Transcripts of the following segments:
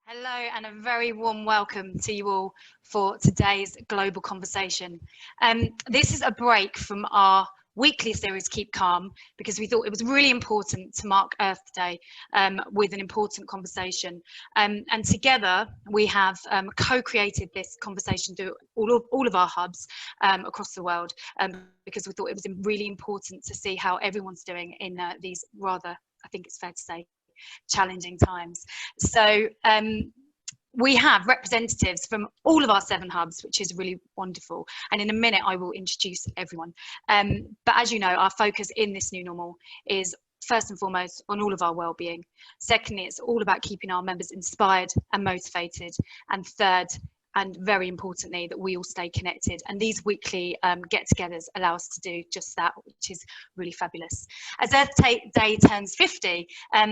Hello, and a very warm welcome to you all for today's global conversation. This is a break from our weekly series, Keep Calm, because we thought it was really important to mark Earth Day with an important conversation. And together we have co-created this conversation through all of our hubs across the world, because we thought it was really important to see how everyone's doing in these rather, I think it's fair to say, challenging times. So we have representatives from all of our 7 hubs, which is really wonderful. And in a minute, I will introduce everyone. But as you know, our focus in this new normal is first and foremost on all of our well-being. Secondly, it's all about keeping our members inspired and motivated. And third, and very importantly, that we all stay connected. And these weekly get-togethers allow us to do just that, which is really fabulous. As Earth Day turns 50,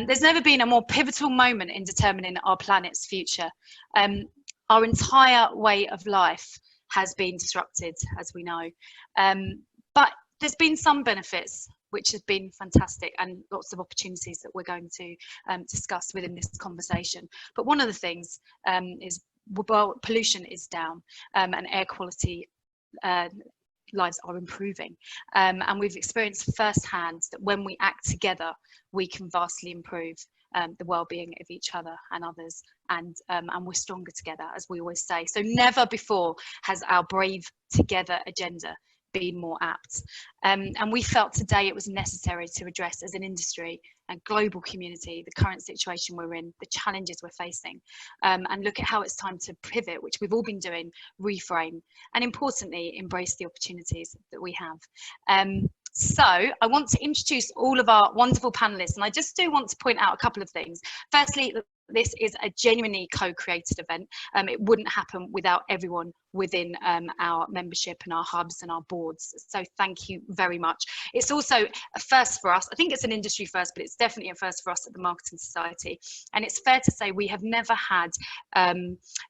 there's never been a more pivotal moment in determining our planet's future. Our entire way of life has been disrupted, as we know. But there's been some benefits, which has been fantastic, and lots of opportunities that we're going to discuss within this conversation. But one of the things is, well, pollution is down, and air quality lives are improving, and we've experienced firsthand that when we act together, we can vastly improve the well-being of each other and others, and we're stronger together, as we always say. So never before has our Brave Together agenda been more apt, and we felt today it was necessary to address as an industry and global community the current situation we're in, the challenges we're facing, and look at how it's time to pivot, which we've all been doing, reframe, and importantly embrace the opportunities that we have. So I want to introduce all of our wonderful panelists, and I just do want to point out a couple of things. Firstly, this is a genuinely co-created event. It wouldn't happen without everyone within our membership and our hubs and our boards. So thank you very much. It's also a first for us. I think it's an industry first, but it's definitely a first for us at the Marketing Society. And it's fair to say we have never had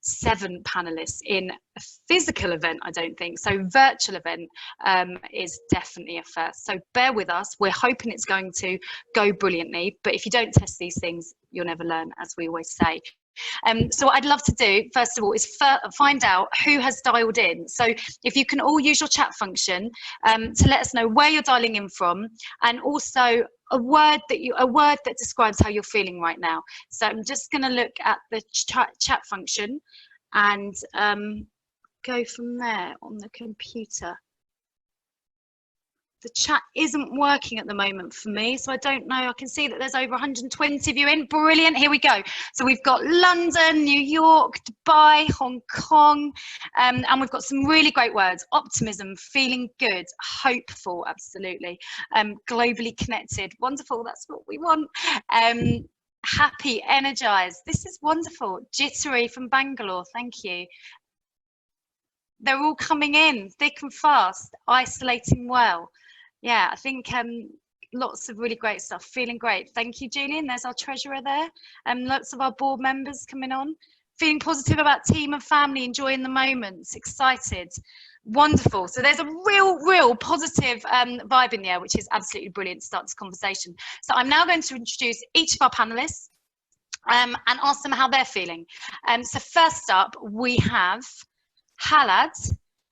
7 panelists in a physical event, I don't think. So virtual event is definitely a first. So bear with us. We're hoping it's going to go brilliantly. But if you don't test these things, you'll never learn, as we always say. So what I'd love to do, first of all, is find out who has dialed in. So if you can all use your chat function to let us know where you're dialing in from, and also a word that describes how you're feeling right now. So I'm just going to look at the chat function and go from there on the computer. The chat isn't working at the moment for me, so I don't know. I can see that there's over 120 of you in. Brilliant. Here we go. So we've got London, New York, Dubai, Hong Kong, and we've got some really great words: optimism, feeling good, hopeful, absolutely, globally connected, wonderful. That's what we want. Happy, energized. This is wonderful. Jittery from Bangalore. Thank you. They're all coming in thick and fast. Isolating well. Yeah, I think lots of really great stuff. Feeling great. Thank you, Julian. There's our treasurer there. Lots of our board members coming on. Feeling positive about team and family, enjoying the moments, excited. Wonderful. So there's a real positive vibe in the air, which is absolutely brilliant to start this conversation. So I'm now going to introduce each of our panelists and ask them how they're feeling. So first up, we have Halad,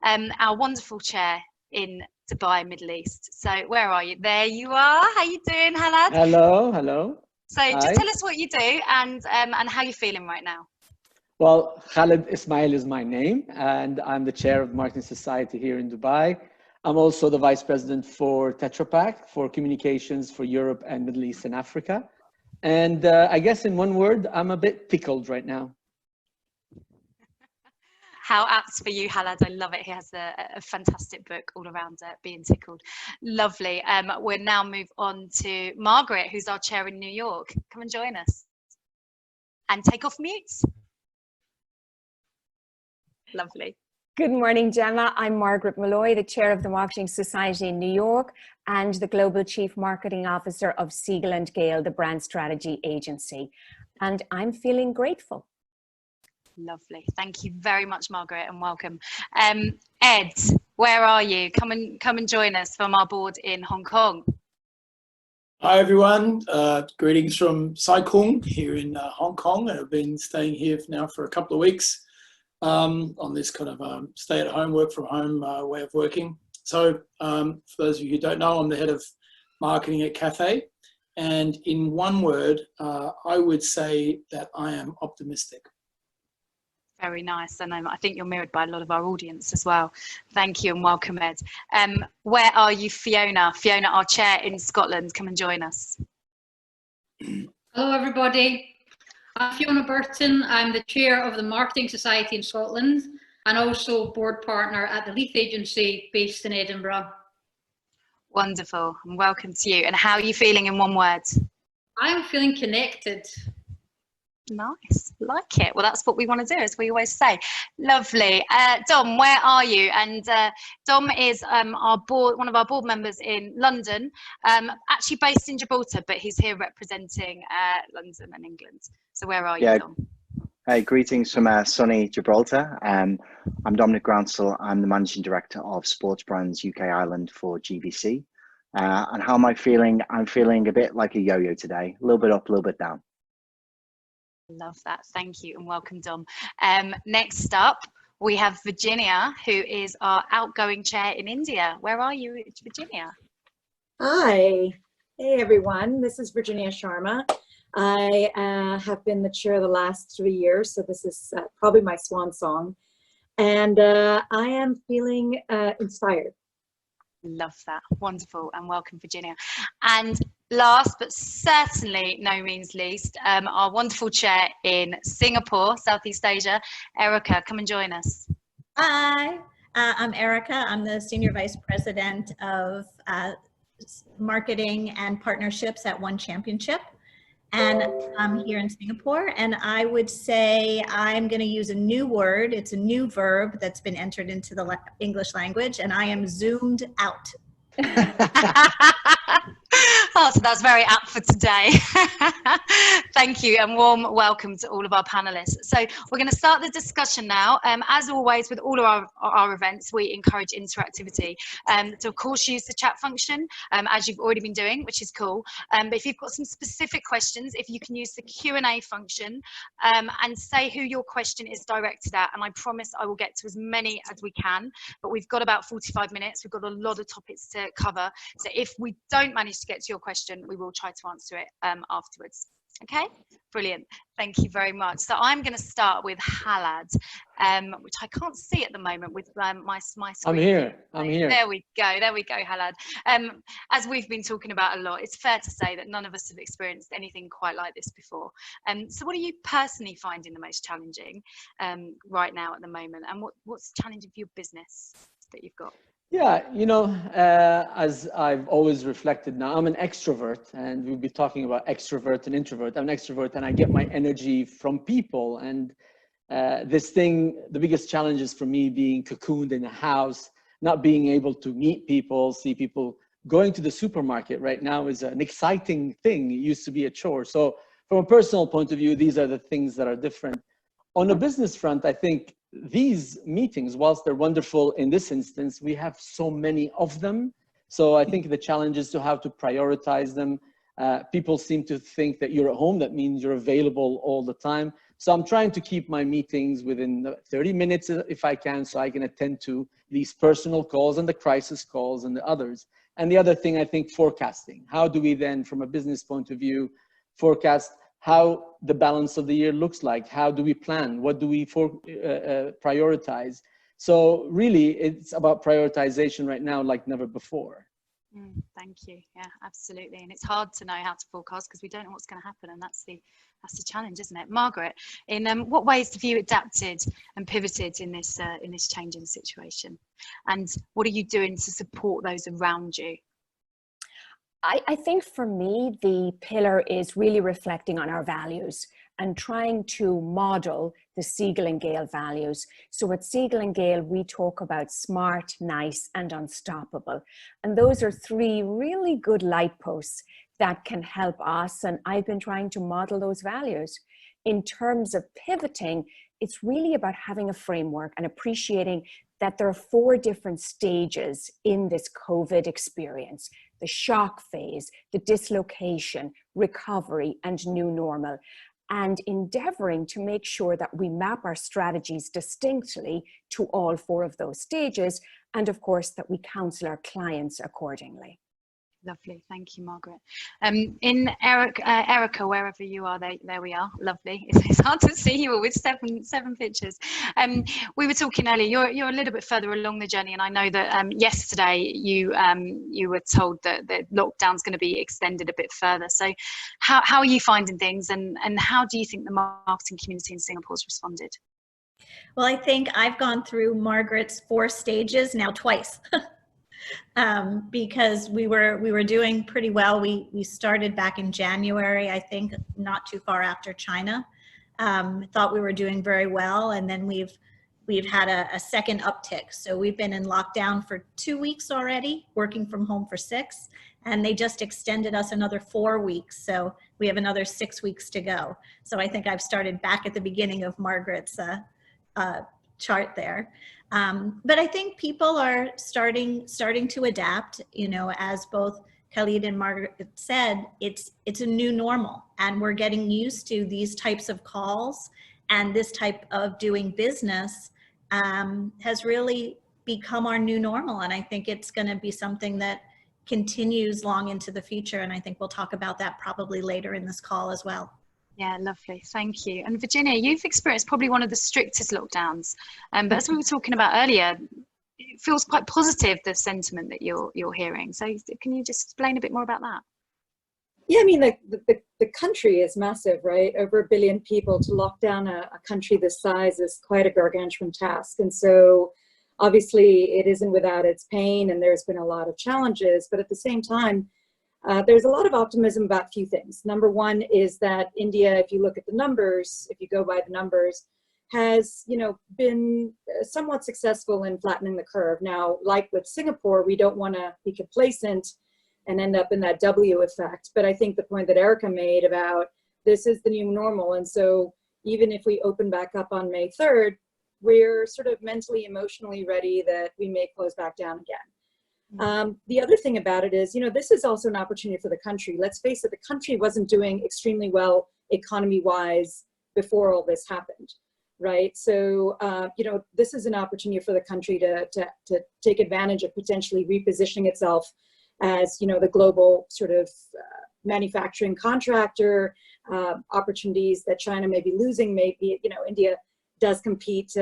our wonderful chair in Dubai, Middle East. So where are you? There you are. How you doing, Halad? Hello. So Hi. just tell us what you do and how you're feeling right now. Well, Khaled Ismail is my name, and I'm the chair of the Marketing Society here in Dubai. I'm also the vice president for Tetra Pak, for communications for Europe and Middle East and Africa. And I guess in one word, I'm a bit tickled right now. How apt for you, Halad. I love it. He has a fantastic book all around being tickled. Lovely. We'll now move on to Margaret, who's our chair in New York. Come and join us. And take off mute. Lovely. Good morning, Gemma. I'm Margaret Malloy, the chair of the Marketing Society in New York and the Global Chief Marketing Officer of Siegel & Gale, the brand strategy agency. And I'm feeling grateful. Lovely. Thank you very much, Margaret, and welcome. Ed, where are you? Come and join us from our board in Hong Kong. Hi everyone, greetings from Sai Kung here in Hong Kong. I've been staying here now for a couple of weeks on this kind of stay-at-home, work-from-home way of working. So for those of you who don't know, I'm the head of marketing at Cathay, and in one word, I would say that I am optimistic. Very nice, and I think you're mirrored by a lot of our audience as well. Thank you and welcome, Ed. Where are you, Fiona? Fiona, our chair in Scotland, come and join us. Hello everybody, I'm Fiona Burton. I'm the chair of the Marketing Society in Scotland and also board partner at the Leith Agency based in Edinburgh. Wonderful, and welcome to you. And how are you feeling in one word? I'm feeling connected. Nice, like it. Well, that's what we want to do, as we always say. Lovely. Dom, where are you? And Dom is one of our board members in London, actually based in Gibraltar, but he's here representing London and England. So where are you, Dom? Hey, greetings from sunny Gibraltar. I'm Dominic Grounsell. I'm the Managing Director of Sports Brands UK Ireland for GVC. And how am I feeling? I'm feeling a bit like a yo-yo today, a little bit up, a little bit down. Love that. Thank you and welcome, Dom. Next up, we have Virginia, who is our outgoing chair in India. Where are you, Virginia? Hi. Hey, everyone. This is Virginia Sharma. I have been the chair the last 3 years, so this is probably my swan song. And I am feeling inspired. Love that. Wonderful. And welcome, Virginia. And last but certainly no means least, our wonderful chair in Singapore, Southeast Asia, Erica, come and join us. Hi, I'm Erica. I'm the Senior Vice President of Marketing and Partnerships at One Championship. And I'm here in Singapore, and I would say I'm going to use a new word. It's a new verb that's been entered into the English language, and I am zoomed out. Oh, so that's very apt for today. Thank you and warm welcome to all of our panelists. So we're going to start the discussion now. As always with all of our events, we encourage interactivity. So of course use the chat function as you've already been doing, which is cool. But if you've got some specific questions, if you can use the Q&A function and say who your question is directed at, and I promise I will get to as many as we can, but we've got about 45 minutes. We've got a lot of topics to cover. So if we don't manage to get to your question, we will try to answer it afterwards. Okay, brilliant. Thank you very much. So I'm going to start with Halad, which I can't see at the moment with my screen. I'm here. There we go, Halad. As we've been talking about a lot, it's fair to say that none of us have experienced anything quite like this before. So what are you personally finding the most challenging right now at the moment? And what's challenging for your business that you've got? Yeah, you know, as I've always reflected now, I'm an extrovert, and we'll be talking about extrovert and introvert. I'm an extrovert, and I get my energy from people. And the biggest challenge is for me being cocooned in a house, not being able to meet people, see people. Going to the supermarket right now is an exciting thing. It used to be a chore. So from a personal point of view, these are the things that are different. On a business front, I think these meetings, whilst they're wonderful in this instance, we have so many of them. So I think the challenge is to how to prioritize them. People seem to think that you're at home, that means you're available all the time. So I'm trying to keep my meetings within 30 minutes if I can, so I can attend to these personal calls and the crisis calls and the others. And the other thing, I think, forecasting. How do we then, from a business point of view, forecast how the balance of the year looks like? How do we plan? What do we prioritize? So really, it's about prioritization right now like never before. Thank you. Yeah, absolutely. And it's hard to know how to forecast because we don't know what's going to happen, and that's the challenge, isn't it? Margaret, in what ways have you adapted and pivoted in this changing situation? And what are you doing to support those around you? I think for me, the pillar is really reflecting on our values and trying to model the Siegel & Gale values. So at Siegel & Gale, we talk about smart, nice, and unstoppable. And those are three really good light posts that can help us. And I've been trying to model those values. In terms of pivoting, it's really about having a framework and appreciating that there are 4 different stages in this COVID experience. the shock phase, the dislocation, recovery, and new normal, and endeavoring to make sure that we map our strategies distinctly to all 4 of those stages, and of course that we counsel our clients accordingly. Lovely, thank you, Margaret. In Erica, wherever you are, there we are. Lovely. It's hard to see you all with seven pictures. We were talking earlier. You're a little bit further along the journey, and I know that yesterday you were told that the lockdown's going to be extended a bit further. So, how are you finding things, and how do you think the marketing community in Singapore has responded? Well, I think I've gone through Margaret's 4 stages now twice. Because we were doing pretty well. We started back in January, I think, not too far after China. Thought we were doing very well, and then we've had a second uptick. So we've been in lockdown for 2 weeks already, working from home for 6, and they just extended us another 4 weeks. So we have another 6 weeks to go. So I think I've started back at the beginning of Margaret's chart there. But I think people are starting to adapt, you know, as both Khalid and Margaret said, it's a new normal, and we're getting used to these types of calls, and this type of doing business has really become our new normal. And I think it's going to be something that continues long into the future. And I think we'll talk about that probably later in this call as well. Yeah, lovely. Thank you. And Virginia, you've experienced probably one of the strictest lockdowns. But as we were talking about earlier, it feels quite positive, the sentiment that you're hearing. So can you just explain a bit more about that? Yeah, I mean, the country is massive, right? Over 1 billion people. To lock down a country this size is quite a gargantuan task. And so obviously it isn't without its pain, and there's been a lot of challenges, but at the same time, there's a lot of optimism about a few things. Number one is that India, if you look at the numbers, if you go by the numbers, has, you know, been somewhat successful in flattening the curve. Now, like with Singapore, we don't want to be complacent and end up in that W effect. But I think the point that Erica made about this is the new normal. And so even if we open back up on May 3rd, we're sort of mentally, emotionally ready that we may close back down again. The other thing about it is, you know, this is also an opportunity for the country. Let's face it, the country wasn't doing extremely well economy-wise before all this happened, right? So, you know, this is an opportunity for the country to take advantage of potentially repositioning itself as, you know, the global sort of manufacturing contractor, opportunities that China may be losing. Maybe, you know, India does compete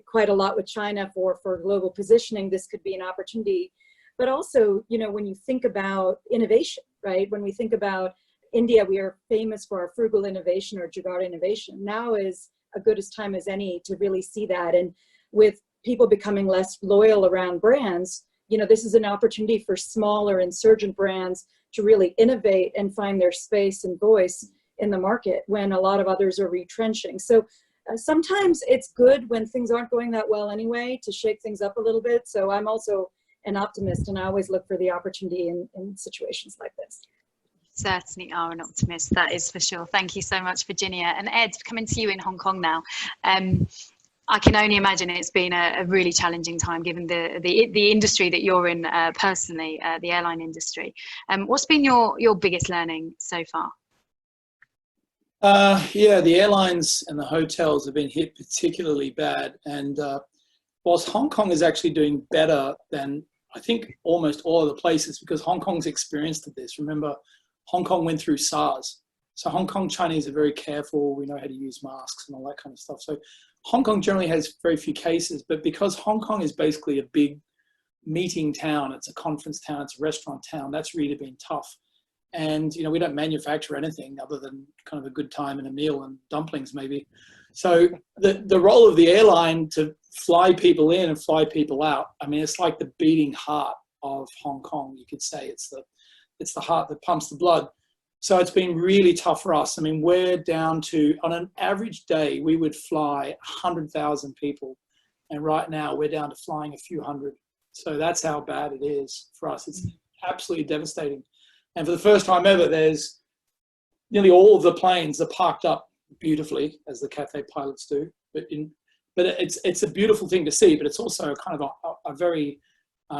quite a lot with China for global positioning. This could be an opportunity. But also, you know, when you think about innovation, right? When we think about India, we are famous for our frugal innovation or jugaad innovation. Now is as good a time as any to really see that. And with people becoming less loyal around brands, you know, this is an opportunity for smaller insurgent brands to really innovate and find their space and voice in the market when a lot of others are retrenching. So sometimes it's good when things aren't going that well anyway to shake things up a little bit. So I'm also an optimist, and I always look for the opportunity in situations like this. Certainly are an optimist, that is for sure. Thank you so much, Virginia. And Ed, coming to you in Hong Kong now. I can only imagine it's been a really challenging time given the industry that you're in personally, the airline industry. What's been your biggest learning so far? Yeah, the airlines and the hotels have been hit particularly bad. And whilst Hong Kong is actually doing better than I think almost all other places, because Hong Kong's experienced this. Remember, Hong Kong went through SARS. So Hong Kong Chinese are very careful. We know how to use masks and all that kind of stuff. So Hong Kong generally has very few cases, but because Hong Kong is basically a big meeting town, it's a conference town, it's a restaurant town, that's really been tough. And, you know, we don't manufacture anything other than kind of a good time and a meal and dumplings maybe. So the role of the airline to fly people in and fly people out, I mean, it's like the beating heart of Hong Kong, you could say. It's the heart that pumps the blood. So it's been really tough for us. I mean, we're down to, on an average day, we would fly 100,000 people. And right now we're down to flying a few hundred. So that's how bad it is for us. It's absolutely devastating. And for the first time ever, there's nearly all of the planes are parked up beautifully, as the Cathay pilots do. But it's a beautiful thing to see, but it's also kind of a very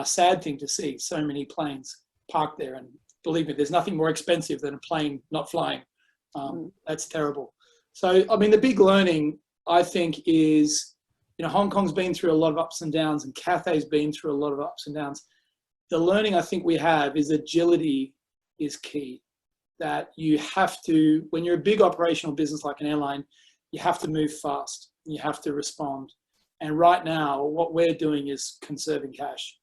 sad thing to see so many planes parked there. And believe me, there's nothing more expensive than a plane not flying. That's terrible. So, I mean, the big learning, I think, is, you know, Hong Kong's been through a lot of ups and downs, and Cathay's been through a lot of ups and downs. The learning I think we have is agility is key. That you have to, when you're a big operational business like an airline, you have to move fast. You have to respond. And right now, what we're doing is conserving cash,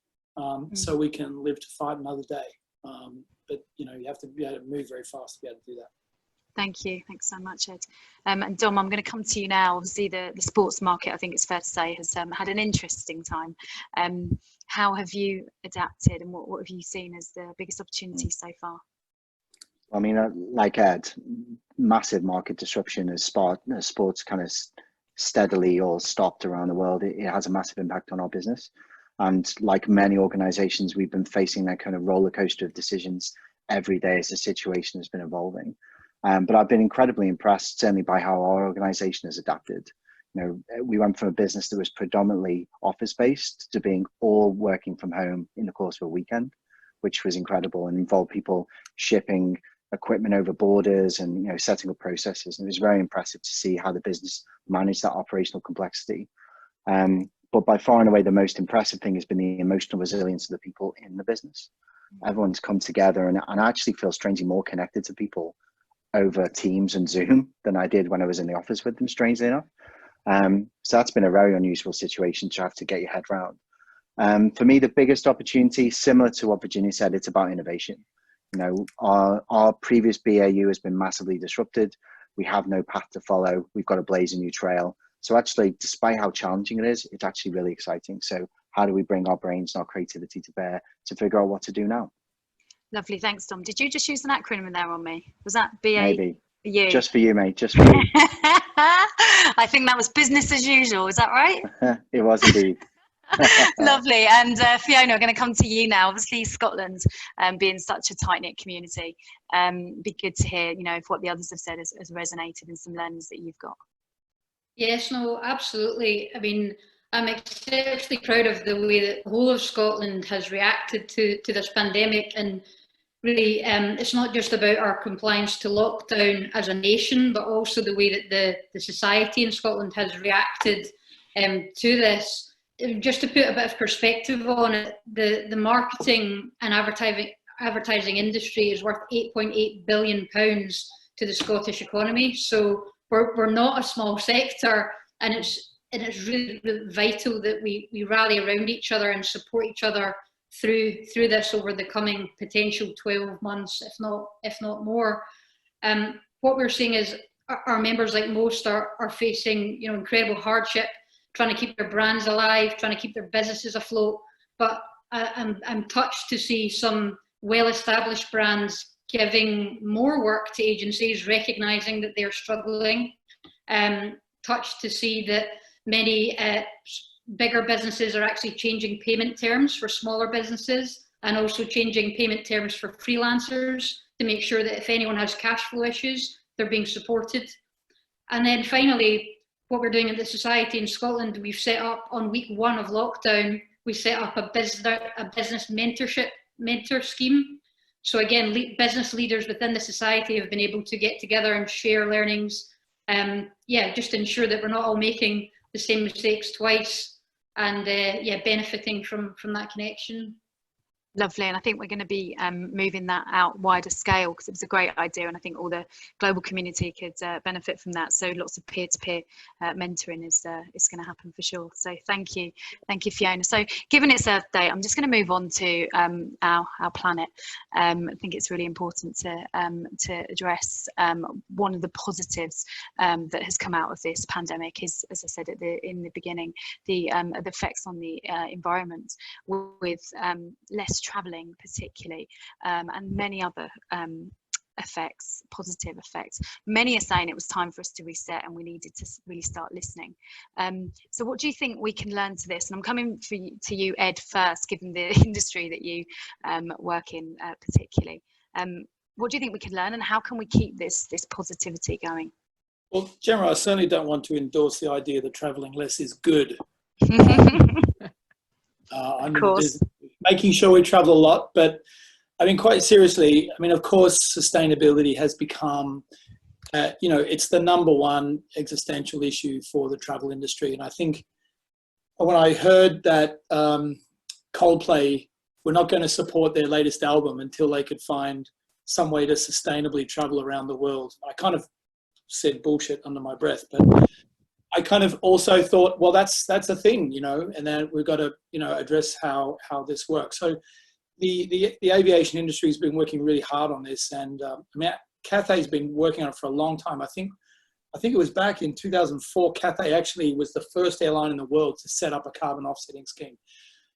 so we can live to fight another day. But you know, you have to be able to move very fast to be able to do that. Thank you. Thanks so much, Ed. And Dom, I'm going to come to you now. Obviously, the sports market, I think it's fair to say, has had an interesting time. How have you adapted, and what have you seen as the biggest opportunities so far? I mean, like Ed, massive market disruption as sports kind of steadily or stopped around the world. It has a massive impact on our business. And like many organizations, we've been facing that kind of roller coaster of decisions every day as the situation has been evolving. But I've been incredibly impressed, certainly, by how our organization has adapted. You know, we went from a business that was predominantly office-based to being all working from home in the course of a weekend, which was incredible and involved people shipping equipment over borders and, you know, setting up processes. And it was very impressive to see how the business managed that operational complexity. But by far and away, the most impressive thing has been the emotional resilience of the people in the business. Everyone's come together, and I actually feel strangely more connected to people over Teams and Zoom than I did when I was in the office with them, strangely enough. So that's been a very unusual situation to have to get your head around. For me, the biggest opportunity, similar to what Virginia said, it's about innovation. You know, our previous BAU has been massively disrupted. We have no path to follow. We've got to blaze a new trail. So actually, despite how challenging it is, it's actually really exciting. So how do we bring our brains and our creativity to bear to figure out what to do now? Lovely, thanks, Dom. Did you just use an acronym there on me? Was that BA? Maybe. You? Just for you, mate. Just for you. I think that was business as usual. Is that right? It was indeed. Lovely. And Fiona, we're going to come to you now. Obviously, Scotland being such a tight-knit community, be good to hear, you know, if what the others have said has resonated in some learnings that you've got. Yes, no, absolutely. I mean, I'm exceptionally proud of the way that the whole of Scotland has reacted to this pandemic. And really, it's not just about our compliance to lockdown as a nation, but also the way that the society in Scotland has reacted to this. Just to put a bit of perspective on it, the marketing and advertising industry is worth £8.8 billion to the Scottish economy. So we're not a small sector, and it's really, really vital that we rally around each other and support each other through this over the coming potential 12 months, if not more. What we're seeing is our members, like most, are facing, you know, incredible hardship, trying to keep their brands alive, trying to keep their businesses afloat. But I'm touched to see some well-established brands giving more work to agencies, recognising that they're struggling. Touched to see that many bigger businesses are actually changing payment terms for smaller businesses, and also changing payment terms for freelancers to make sure that if anyone has cash flow issues, they're being supported. And then finally, what we're doing at the Society in Scotland, we've set up on week 1 of lockdown, we set up a business mentor scheme. So again, business leaders within the Society have been able to get together and share learnings. Just ensure that we're not all making the same mistakes twice, and benefiting from that connection. Lovely, and I think we're going to be moving that out wider scale, because it was a great idea, and I think all the global community could benefit from that. So lots of peer-to-peer mentoring is going to happen for sure. So thank you, Fiona. So given its Earth Day, I'm just going to move on to our planet. I think it's really important to address one of the positives that has come out of this pandemic is, as I said in the beginning, the effects on the environment, with less traveling particularly, and many other effects, positive effects. Many are saying it was time for us to reset and we needed to really start listening. So what do you think we can learn to this? And I'm coming to you, Ed, first, given the industry that you work in particularly. What do you think we can learn, and how can we keep this positivity going? Well, Gemma, I certainly don't want to endorse the idea that traveling less is good. I'm in the business of making sure we travel a lot. But I mean, quite seriously, I mean, of course, sustainability has become, you know, it's the #1 existential issue for the travel industry. And I think when I heard that Coldplay were not going to support their latest album until they could find some way to sustainably travel around the world, I kind of said bullshit under my breath. But I kind of also thought, well, that's a thing, you know, and then we've got to, you know, address how this works. So the aviation industry has been working really hard on this, and I mean, Cathay's been working on it for a long time. I think it was back in 2004. Cathay actually was the first airline in the world to set up a carbon offsetting scheme.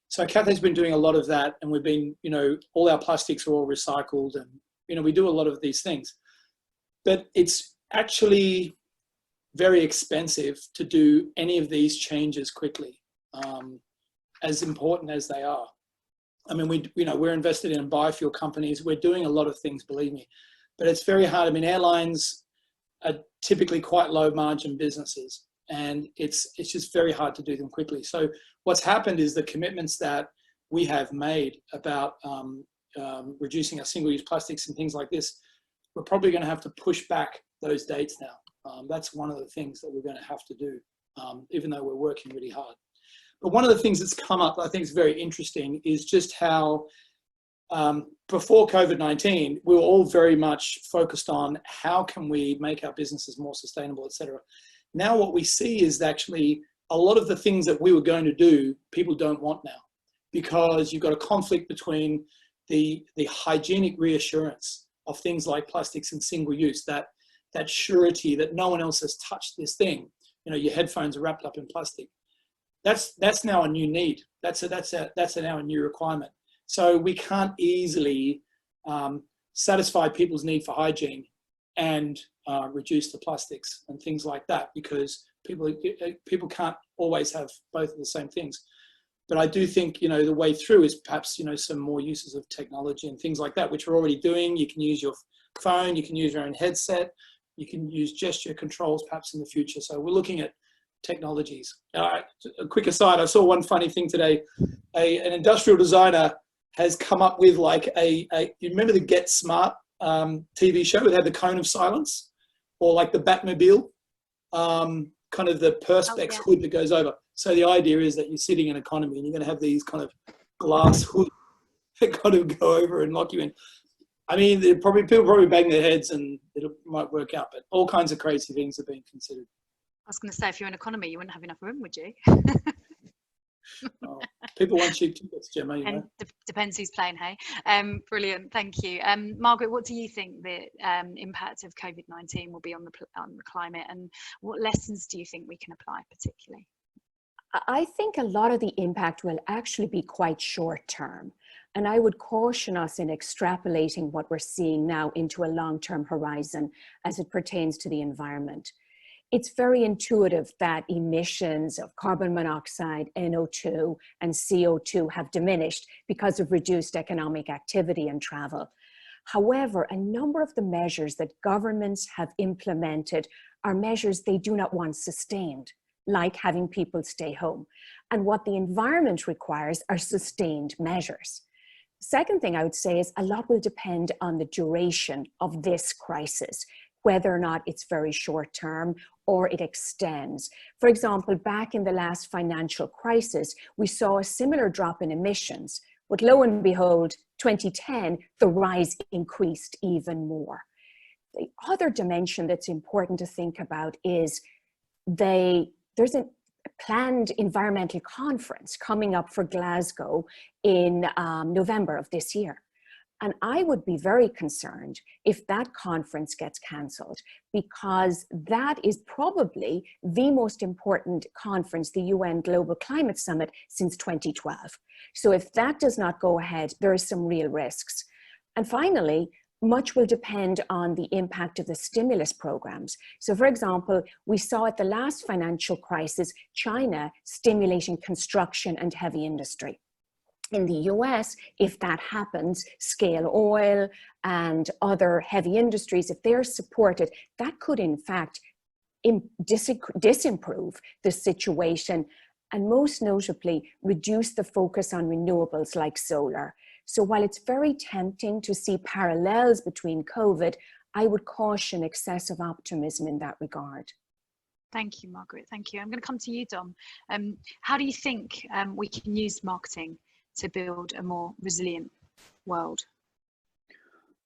So Cathay's been doing a lot of that, and we've been, you know, all our plastics are all recycled, and you know, we do a lot of these things. But it's actually very expensive to do any of these changes quickly, as important as they are. I mean, we're invested in biofuel companies. We're doing a lot of things, believe me, but it's very hard. I mean, airlines are typically quite low margin businesses, and it's just very hard to do them quickly. So what's happened is the commitments that we have made about reducing our single-use plastics and things like this, we're probably going to have to push back those dates now. That's one of the things that we're going to have to do, even though we're working really hard. But one of the things that's come up, I think is very interesting, is just how before COVID-19, we were all very much focused on how can we make our businesses more sustainable, et cetera. Now what we see is actually a lot of the things that we were going to do, people don't want now, because you've got a conflict between the hygienic reassurance of things like plastics and single use, that surety that no one else has touched this thing. You know, your headphones are wrapped up in plastic. That's now a new need. That's now a new requirement. So we can't easily satisfy people's need for hygiene and reduce the plastics and things like that, because people can't always have both of the same things. But I do think, you know, the way through is perhaps, you know, some more uses of technology and things like that, which we're already doing. You can use your phone, you can use your own headset, you can use gesture controls perhaps in the future. So we're looking at technologies. A quick aside, I saw one funny thing today. An industrial designer has come up with like you remember the Get Smart TV show? It had the cone of silence, or like the Batmobile, kind of the Perspex hood that goes over. So the idea is that you're sitting in economy and you're going to have these kind of glass hoods that kind of go over and lock you in. I mean, people probably bang their heads and it might work out, but all kinds of crazy things are being considered. I was going to say, if you're in economy, you wouldn't have enough room, would you? Oh, people want cheap tickets, Gemma. You know? Depends who's playing, hey? Brilliant, thank you. Margaret, what do you think the impact of COVID-19 will be on the climate, and what lessons do you think we can apply particularly? I think a lot of the impact will actually be quite short term. And I would caution us in extrapolating what we're seeing now into a long-term horizon as it pertains to the environment. It's very intuitive that emissions of carbon monoxide, NO2, and CO2 have diminished because of reduced economic activity and travel. However, a number of the measures that governments have implemented are measures they do not want sustained, like having people stay home. And what the environment requires are sustained measures. Second thing I would say is a lot will depend on the duration of this crisis, whether or not it's very short term or it extends. For example, back in the last financial crisis, we saw a similar drop in emissions, but lo and behold, 2010, the rise increased even more. The other dimension that's important to think about is there's a planned environmental conference coming up for Glasgow in November of this year. And I would be very concerned if that conference gets cancelled, because that is probably the most important conference, the UN Global Climate Summit, since 2012. So if that does not go ahead, there are some real risks. And finally, much will depend on the impact of the stimulus programs. So for example, we saw at the last financial crisis, China stimulating construction and heavy industry. In the US, if that happens, scale oil and other heavy industries, if they're supported, that could in fact disimprove the situation and most notably, reduce the focus on renewables like solar. So while it's very tempting to see parallels between COVID, I would caution excessive optimism in that regard. Thank you, Margaret. Thank you. I'm going to come to you, Dom. How do you think we can use marketing to build a more resilient world?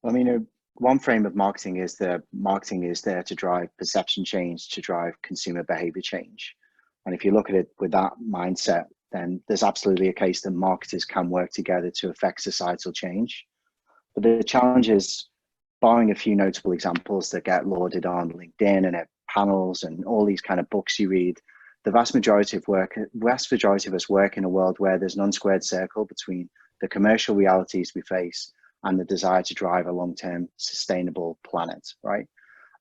I mean, one frame of marketing is that marketing is there to drive perception change, to drive consumer behavior change. And if you look at it with that mindset, then there's absolutely a case that marketers can work together to affect societal change. But the challenge is, barring a few notable examples that get lauded on LinkedIn and at panels and all these kind of books you read, the vast majority of us work in a world where there's an unsquared circle between the commercial realities we face and the desire to drive a long-term sustainable planet, right?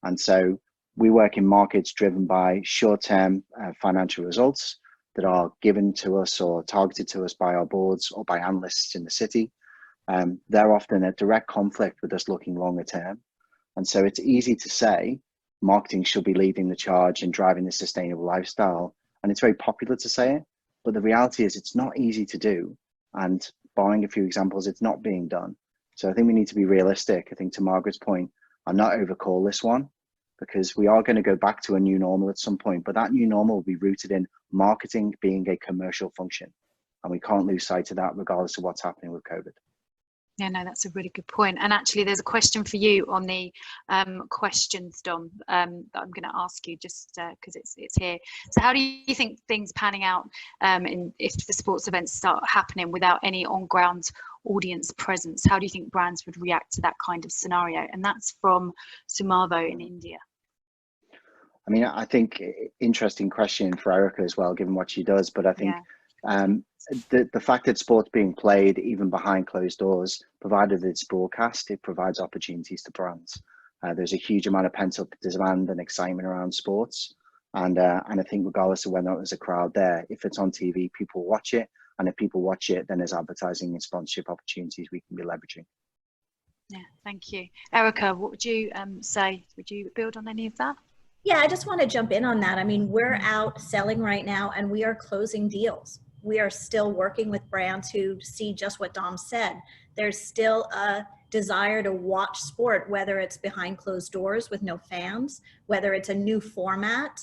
And so we work in markets driven by short-term financial results that are given to us or targeted to us by our boards or by analysts in the city. They're often at direct conflict with us looking longer term. And so it's easy to say marketing should be leading the charge and driving the sustainable lifestyle. And it's very popular to say it, but the reality is it's not easy to do. And barring a few examples, it's not being done. So I think we need to be realistic. I think to Margaret's point, I'll not overcall this one, because we are going to go back to a new normal at some point, but that new normal will be rooted in marketing being a commercial function. And we can't lose sight of that regardless of what's happening with COVID. Yeah, no, that's a really good point. And actually, there's a question for you on the questions, Dom, that I'm going to ask you just because it's here. So how do you think things panning out if the sports events start happening without any on-ground audience presence? How do you think brands would react to that kind of scenario? And that's from Sumavo in India. I mean, I think interesting question for Erica as well, given what she does. But I think the fact that sport's being played even behind closed doors, provided it's broadcast, it provides opportunities to brands. There's a huge amount of pent-up demand and excitement around sports. And I think regardless of whether or not there's a crowd there, if it's on TV, people watch it. And if people watch it, then there's advertising and sponsorship opportunities we can be leveraging. Yeah, thank you. Erica, what would you say? Would you build on any of that? Yeah, I just want to jump in on that. I mean, we're out selling right now and we are closing deals. We are still working with brands who see just what Dom said. There's still a desire to watch sport, whether it's behind closed doors with no fans, whether it's a new format.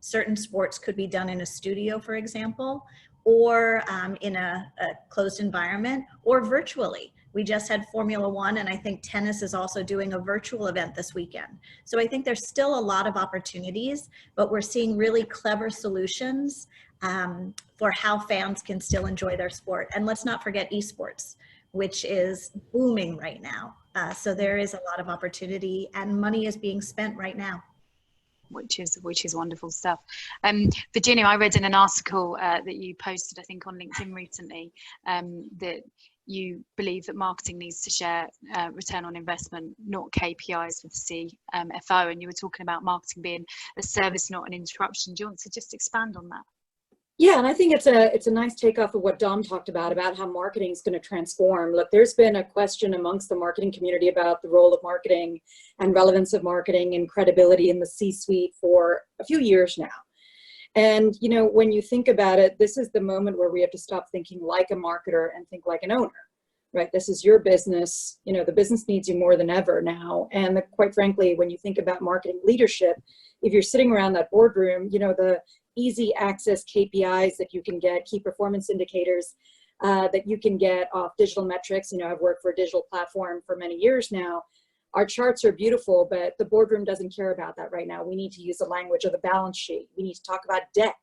Certain sports could be done in a studio, for example, or in a closed environment, or virtually. We just had Formula One, and I think tennis is also doing a virtual event this weekend. So I think there's still a lot of opportunities, but we're seeing really clever solutions for how fans can still enjoy their sport. And let's not forget esports, which is booming right now. So there is a lot of opportunity and money is being spent right now. Which is wonderful stuff. Virginia, I read in an article that you posted, I think on LinkedIn recently, that you believe that marketing needs to share return on investment, not KPIs with CFO, and you were talking about marketing being a service, not an interruption. Do you want to just expand on that? Yeah, and I think it's a nice takeoff of what Dom talked about how marketing is going to transform. Look, there's been a question amongst the marketing community about the role of marketing and relevance of marketing and credibility in the C-suite for a few years now. And, you know, when you think about it, this is the moment where we have to stop thinking like a marketer and think like an owner, right? This is your business. You know, the business needs you more than ever now. And quite frankly, when you think about marketing leadership, if you're sitting around that boardroom, you know, the easy access KPIs that you can get, key performance indicators that you can get off digital metrics. You know, I've worked for a digital platform for many years now. Our charts are beautiful, but the boardroom doesn't care about that right now. We need to use the language of the balance sheet. We need to talk about debt.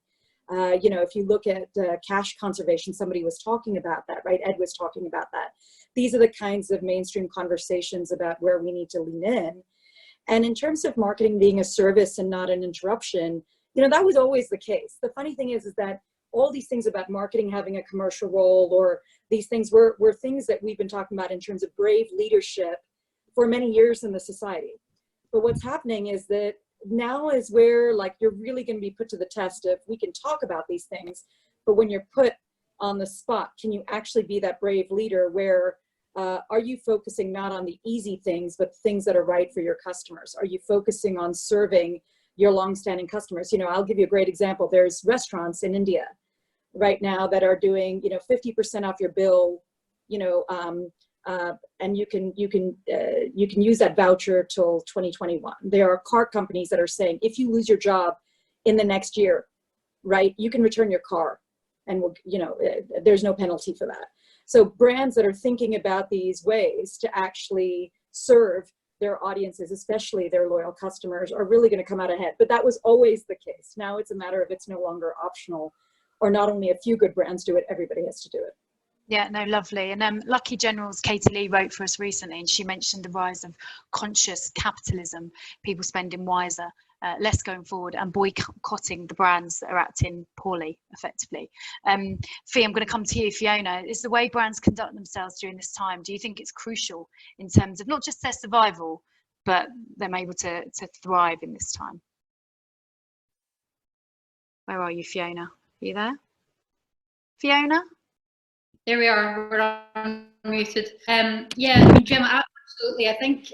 You know, if you look at cash conservation, somebody was talking about that, right? Ed was talking about that. These are the kinds of mainstream conversations about where we need to lean in. And in terms of marketing being a service and not an interruption, you know, that was always the case. The funny thing is that all these things about marketing having a commercial role or these things were things that we've been talking about in terms of brave leadership for many years in the society. But what's happening is that now is where like you're really going to be put to the test of we can talk about these things, but when you're put on the spot, can you actually be that brave leader where are you focusing not on the easy things, but things that are right for your customers? Are you focusing on serving your longstanding customers? You know, I'll give you a great example. There's restaurants in India right now that are doing, 50% off your bill, and you can use that voucher till 2021. There are car companies that are saying, if you lose your job in the next year, right, you can return your car, and there's no penalty for that. So brands that are thinking about these ways to actually serve their audiences, especially their loyal customers, are really going to come out ahead. But that was always the case. Now it's a matter of it's no longer optional, or not only a few good brands do it, everybody has to do it. Yeah, no, lovely. And Lucky General's Katie Lee wrote for us recently, and she mentioned the rise of conscious capitalism, people spending wiser, less going forward, and boycotting the brands that are acting poorly, effectively. Fee, I'm going to come to you, Fiona. Is the way brands conduct themselves during this time, do you think it's crucial in terms of not just their survival, but them able to thrive in this time? Where are you, Fiona? Are you there? Fiona? There we are. We're unmuted. Yeah, I mean, Gemma, absolutely. I think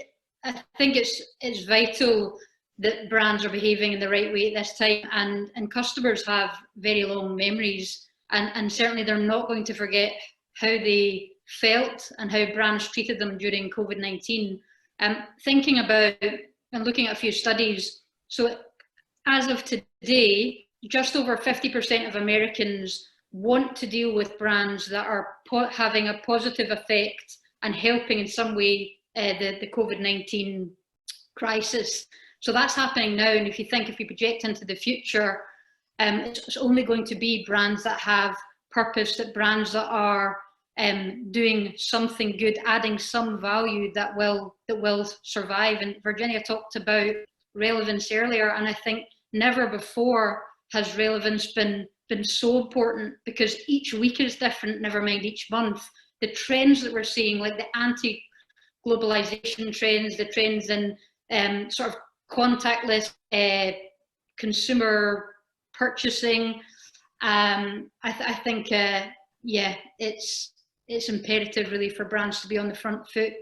it's vital that brands are behaving in the right way at this time, and customers have very long memories, and certainly they're not going to forget how they felt and how brands treated them during COVID-19. Thinking about and looking at a few studies, so as of today, just over 50% of Americans want to deal with brands that are having a positive effect and helping in some way the COVID-19 crisis. So that's happening now, and if you project into the future, it's only going to be brands that have purpose, that brands that are doing something good, adding some value that will survive. And Virginia talked about relevance earlier, and I think never before has relevance been so important, because each week is different, never mind each month. The trends that we're seeing, like the anti-globalization trends, the trends in sort of contactless consumer purchasing, I think, yeah, it's imperative really for brands to be on the front foot,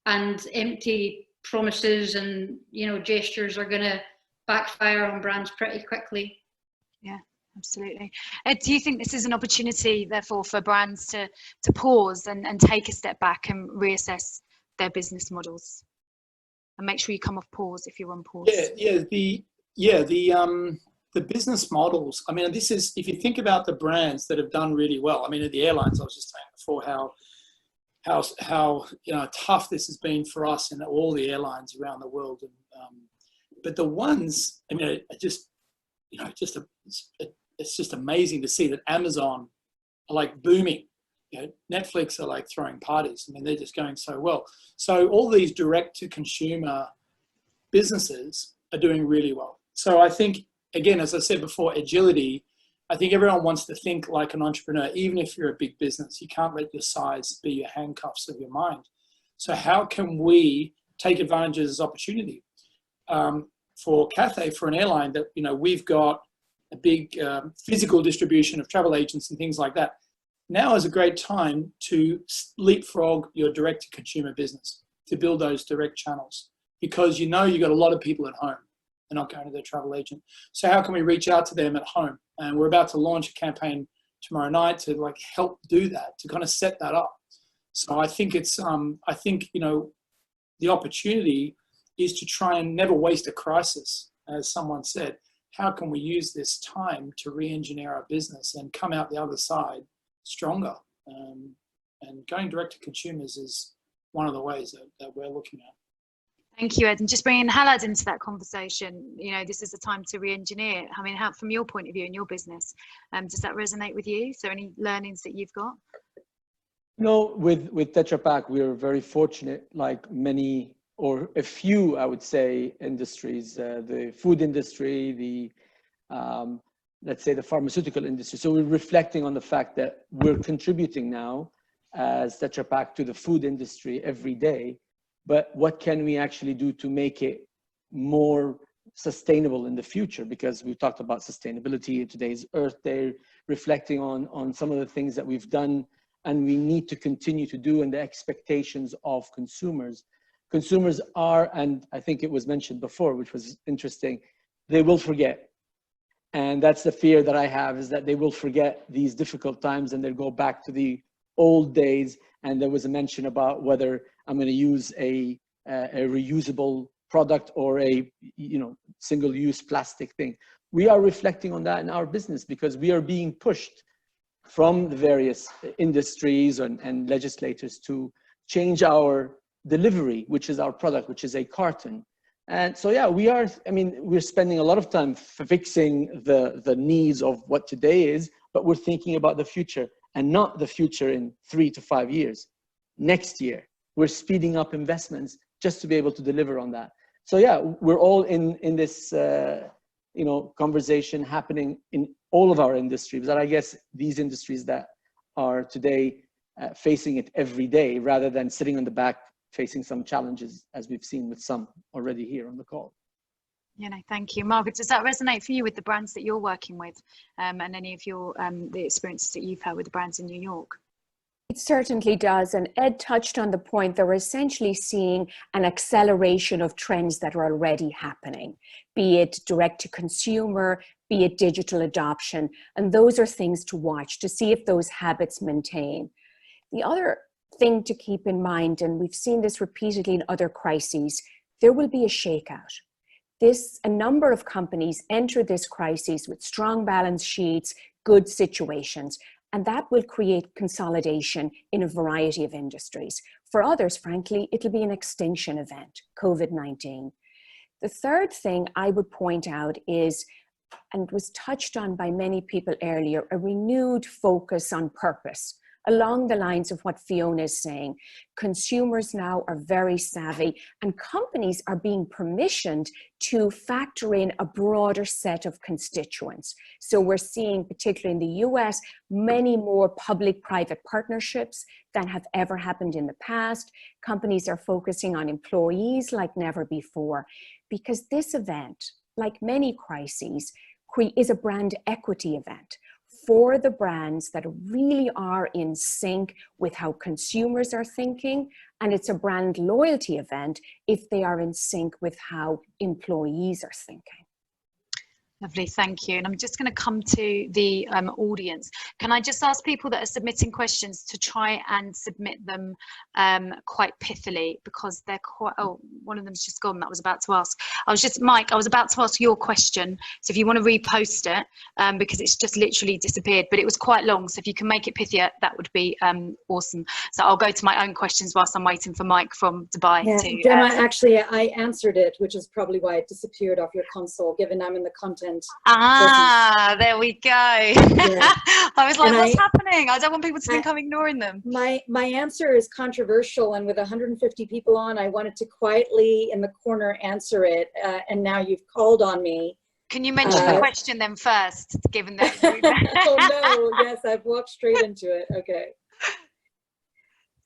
and empty promises and gestures are going to backfire on brands pretty quickly. Yeah, absolutely. Do you think this is an opportunity, therefore, for brands to pause and take a step back and reassess their business models, and make sure you come off pause if you're on pause? The business models. I mean, this is, if you think about the brands that have done really well. I mean, at the airlines, I was just saying before how tough this has been for us and all the airlines around the world. And but the ones, I mean, it's just amazing to see that Amazon are like booming. Netflix are like throwing parties. I mean, they're just going so well. So all these direct-to-consumer businesses are doing really well. So I think, again, as I said before, agility, I think everyone wants to think like an entrepreneur. Even if you're a big business, you can't let your size be your handcuffs of your mind. So how can we take advantage of this opportunity? For Cathay, for an airline, that we've got a big physical distribution of travel agents and things like that. Now is a great time to leapfrog your direct-to-consumer business, to build those direct channels, because you've got a lot of people at home. They're not going to their travel agent. So how can we reach out to them at home? And we're about to launch a campaign tomorrow night to help do that, to kind of set that up. So I think it's, the opportunity is to try and never waste a crisis. As someone said, how can we use this time to re-engineer our business and come out the other side stronger? And going direct to consumers is one of the ways that we're looking at. Thank you, Ed. And just bringing Halad into that conversation, this is a time to re-engineer. I mean, how, from your point of view in your business, does that resonate with you? Is there any learnings that you've got? No, with Tetra Pak, we're very fortunate, like many, or a few, I would say, industries, the food industry, the, let's say the pharmaceutical industry. So we're reflecting on the fact that we're contributing now as Tetra Pak to the food industry every day. But what can we actually do to make it more sustainable in the future? Because we talked about sustainability, today's Earth Day, reflecting on some of the things that we've done and we need to continue to do, and the expectations of consumers. Consumers are, and I think it was mentioned before, which was interesting, they will forget. And that's the fear that I have, is that they will forget these difficult times and they'll go back to the old days. And there was a mention about whether I'm going to use a reusable product or a single-use plastic thing. We are reflecting on that in our business because we are being pushed from the various industries and legislators to change our delivery, which is our product, which is a carton. And so, yeah, we're spending a lot of time fixing the needs of what today is, but we're thinking about the future, and not the future in 3 to 5 years. Next year, we're speeding up investments just to be able to deliver on that. So yeah, we're all in this conversation happening in all of our industries, but I guess these industries that are today facing it every day, rather than sitting on the back facing some challenges, as we've seen with some already here on the call. Thank you. Margaret, does that resonate for you with the brands that you're working with, and any of your the experiences that you've had with the brands in New York? It certainly does. And Ed touched on the point that we're essentially seeing an acceleration of trends that are already happening, be it direct to consumer, be it digital adoption. And those are things to watch to see if those habits maintain. The other thing to keep in mind, and we've seen this repeatedly in other crises, there will be a shakeout. A number of companies enter this crisis with strong balance sheets, good situations, and that will create consolidation in a variety of industries. For others, frankly, it'll be an extinction event, COVID-19. The third thing I would point out is, and was touched on by many people earlier, a renewed focus on purpose. Along the lines of what Fiona is saying, consumers now are very savvy and companies are being permissioned to factor in a broader set of constituents. So we're seeing, particularly in the US, many more public-private partnerships than have ever happened in the past. Companies are focusing on employees like never before, because this event, like many crises, is a brand equity event for the brands that really are in sync with how consumers are thinking, and it's a brand loyalty event if they are in sync with how employees are thinking. Lovely, thank you. And I'm just going to come to the audience. Can I just ask people that are submitting questions to try and submit them quite pithily, because they're quite, oh, one of them's just gone that I was about to ask. Mike, I was about to ask your question. So if you want to repost it, because it's just literally disappeared, but it was quite long. So if you can make it pithier, that would be awesome. So I'll go to my own questions whilst I'm waiting for Mike from Dubai. Yeah, Gemma, actually, I answered it, which is probably why it disappeared off your console, given I'm in the content. There we go. Yeah. I was like, what's happening? I don't want people to think I'm ignoring them. My answer is controversial, and with 150 people on, I wanted to quietly in the corner answer it, and now you've called on me. Can you mention the question then first, given that? Oh no, yes, I've walked straight into it. Okay.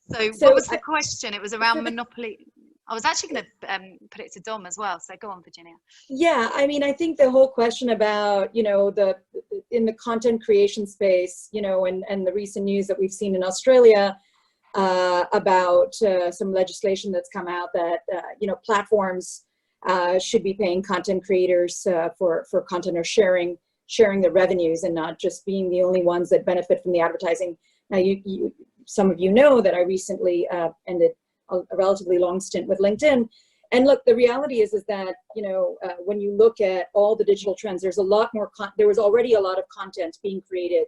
So what was the question? It was around monopoly. I was actually going to put it to Dom as well. So go on, Virginia. Yeah, I mean, I think the whole question about, in the content creation space, and the recent news that we've seen in Australia about some legislation that's come out that, platforms should be paying content creators for content, or sharing the revenues, and not just being the only ones that benefit from the advertising. Now, some of you know that I recently ended a relatively long stint with LinkedIn. And look, the reality is that, when you look at all the digital trends, there's a lot more, there was already a lot of content being created,